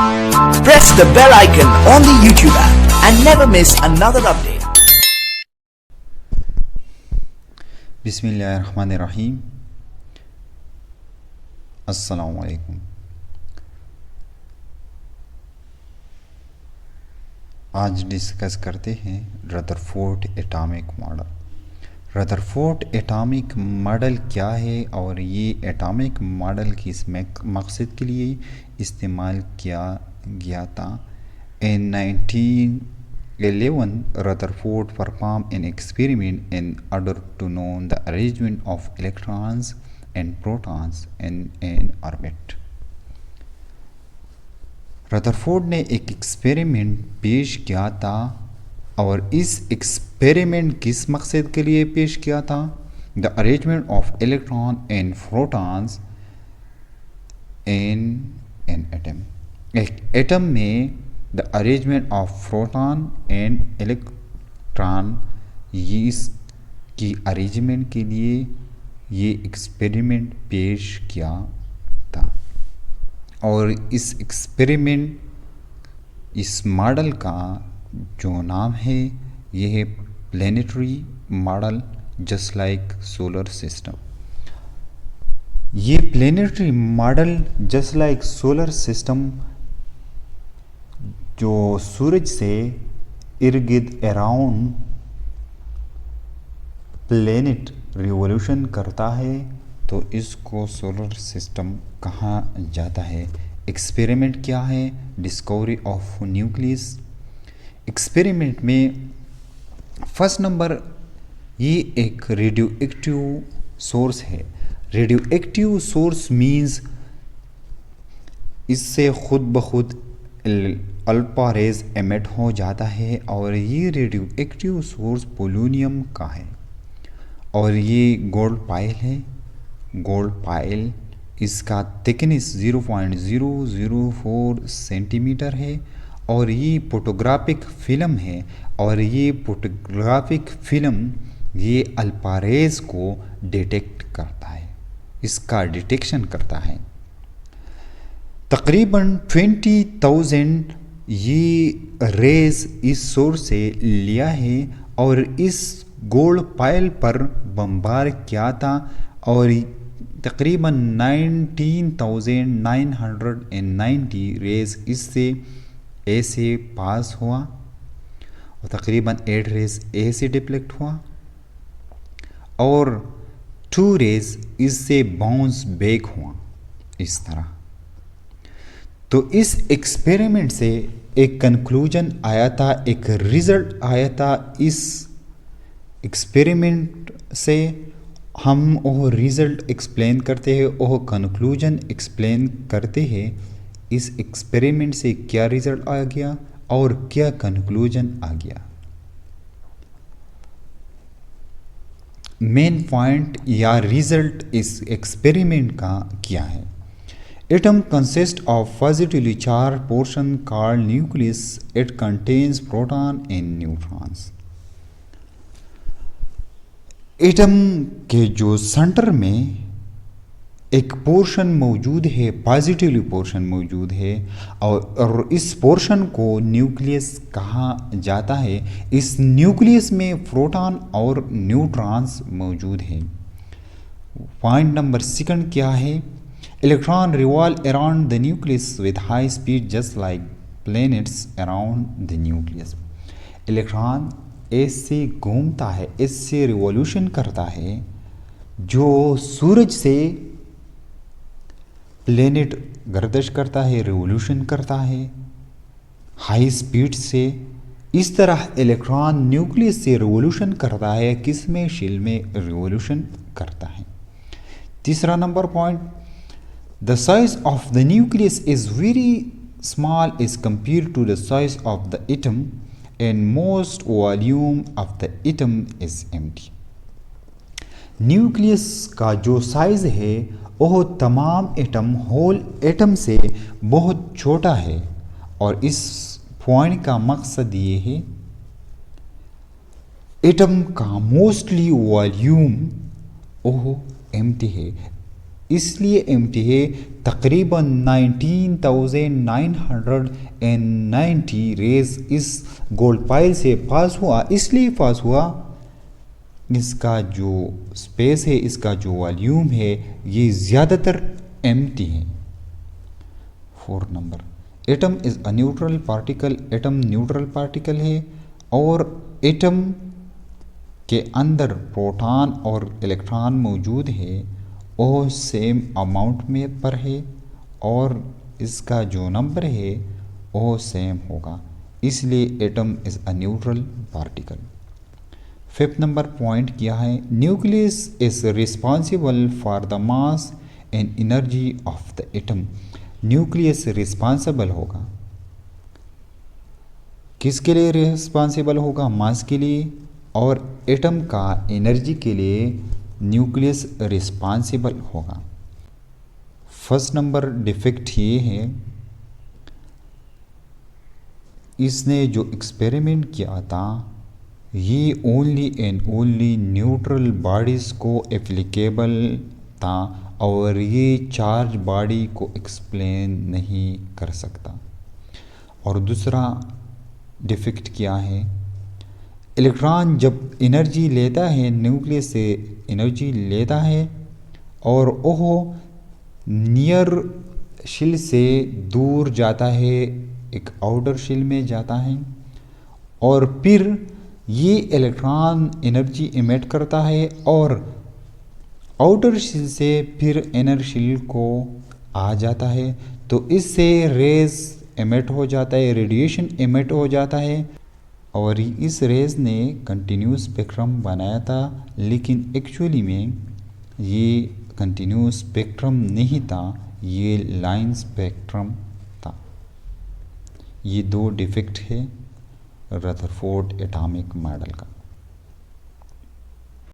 Press the bell icon on the YouTube app and never miss another update. बिस्मिल्लाहिर्रहमानिर्रहीम। अस्सलामु अलैकुम। आज discuss करते हैं Rutherford atomic model. Rutherford atomic model क्या है और ये एटॉमिक मॉडल किस मकसद के लिए इस्तेमाल किया गया था। In 1911, Rutherford performed an experiment in order to know the arrangement of electrons and protons in an orbit. Rutherford ने एक एक्सपेरिमेंट पेश किया था और इस एक्सपेरिमेंट किस मकसद के लिए पेश किया था। The arrangement of electron and protons in an atom. एक एटम में the arrangement of proton and electron, ये इसकी अरेंजमेंट के लिए ये एक्सपेरिमेंट पेश किया था। और इस एक्सपेरिमेंट, इस मॉडल का जो नाम है ये है planetary model, just like solar system. ये planetary model just like solar system जो सूरज से इर्द अराउंड प्लेनेट रिवोल्यूशन करता है, तो इसको सोलर सिस्टम कहा जाता है। एक्सपेरिमेंट क्या है? Discovery of nucleus. एक्सपेरिमेंट में फर्स्ट नंबर, ये एक रेडियो एक्टिव सोर्स है। रेडियो एक्टिव सोर्स मीन्स इससे खुद ब खुद अल्फा रेज एमिट हो जाता है और ये रेडियो एक्टिव सोर्स पोलोनियम का है और ये गोल्ड पाइल है। गोल्ड पाइल, इसका थिकनेस 0.004 सेंटीमीटर है और ये फोटोग्राफिक फिल्म है और ये फोटोग्राफिक फिल्म ये अल्फा रेज को डिटेक्ट करता है, इसका डिटेक्शन करता है। तकरीबन 20,000 ये रेज इस सोर्स से लिया है और इस गोल्ड पाइल पर बमबार किया था और तकरीबन 19,990 रेज इससे ए से पास हुआ और तकरीबन 8 रेज ए से डिफ्लेक्ट हुआ और 2 रेज इससे बाउंस बैक हुआ। इस तरह तो इस एक्सपेरिमेंट से एक कंक्लूजन आया था, एक रिजल्ट आया था। इस एक्सपेरिमेंट से हम वो रिज़ल्ट एक्सप्लेन करते हैं, वो कंक्लूजन एक्सप्लेन करते हैं। इस एक्सपेरिमेंट से क्या रिज़ल्ट आ गया और क्या कंक्लूजन आ गया। मेन पॉइंट या रिज़ल्ट इस एक्सपेरिमेंट का क्या है। Atom consist of positively charge portion called nucleus. It contains proton and neutrons. Atom के जो सेंटर में एक पोर्शन मौजूद है, पॉजिटिवली पोर्शन मौजूद है और इस पोर्शन को न्यूक्लियस कहा जाता है। इस न्यूक्लियस में प्रोटॉन और न्यूट्रॉन्स मौजूद हैं। पॉइंट नंबर सेकंड क्या है? Electron revolve around the nucleus with high speed just like planets around the nucleus. Electron ऐसे घूमता है, इससे रिवॉल्यूशन करता है जो सूरज से प्लेनेट गर्दिश करता है, रिवॉल्यूशन करता है हाई स्पीड से। इस तरह इलेक्ट्रॉन न्यूक्लियस से रिवॉल्यूशन करता है, किस में? शेल में रिवॉल्यूशन करता है। तीसरा नंबर point, the size of the nucleus is very small as compare to the size of the atom and most volume of the atom is empty। Nucleus का जो साइज है वह तमाम एटम, होल एटम से बहुत छोटा है और इस पॉइंट का मकसद ये है एटम का मोस्टली वॉल्यूम ओह एम्प्टी है। इसलिए एम्प्टी है। तकरीबन 19,990 रेज इस गोल्ड पाइल से पास हुआ। इसलिए पास हुआ, इसका जो स्पेस है, इसका जो वॉल्यूम है, ये ज़्यादातर एम्प्टी है। 4 number, atom is a neutral particle. Atom neutral particle है और एटम के अंदर प्रोटॉन और इलेक्ट्रॉन मौजूद है, वो सेम अमाउंट में पर है और इसका जो नंबर है वो सेम होगा, इसलिए atom is a neutral particle. 5th number point क्या है? Nucleus is responsible for the mass and energy of the atom. Nucleus responsible होगा, किसके लिए रिस्पॉन्सिबल होगा? मास के लिए, और एटम का एनर्जी के लिए न्यूक्लियस रिस्पॉन्सिबल होगा। फर्स्ट नंबर डिफेक्ट ये है, इसने जो एक्सपेरिमेंट किया था ये only and only neutral bodies को एप्लीकेबल था और ये चार्ज बॉडी को एक्सप्लेन नहीं कर सकता। और दूसरा डिफेक्ट क्या है? इलेक्ट्रॉन जब एनर्जी लेता है, न्यूक्लियस से एनर्जी लेता है और वह नियर शिल से दूर जाता है, एक आउटर शिल में जाता है और फिर ये इलेक्ट्रॉन एनर्जी इमिट करता है और आउटर शिल से फिर इनर शिल को आ जाता है, तो इससे रेज इमिट हो जाता है, रेडिएशन इमिट हो जाता है। और इस रेज ने कंटिन्यूस स्पेक्ट्रम बनाया था, लेकिन एक्चुअली में ये कंटिन्यूस स्पेक्ट्रम नहीं था, ये लाइन स्पेक्ट्रम था। ये 2 डिफेक्ट है रदरफोर्ड एटॉमिक मॉडल का।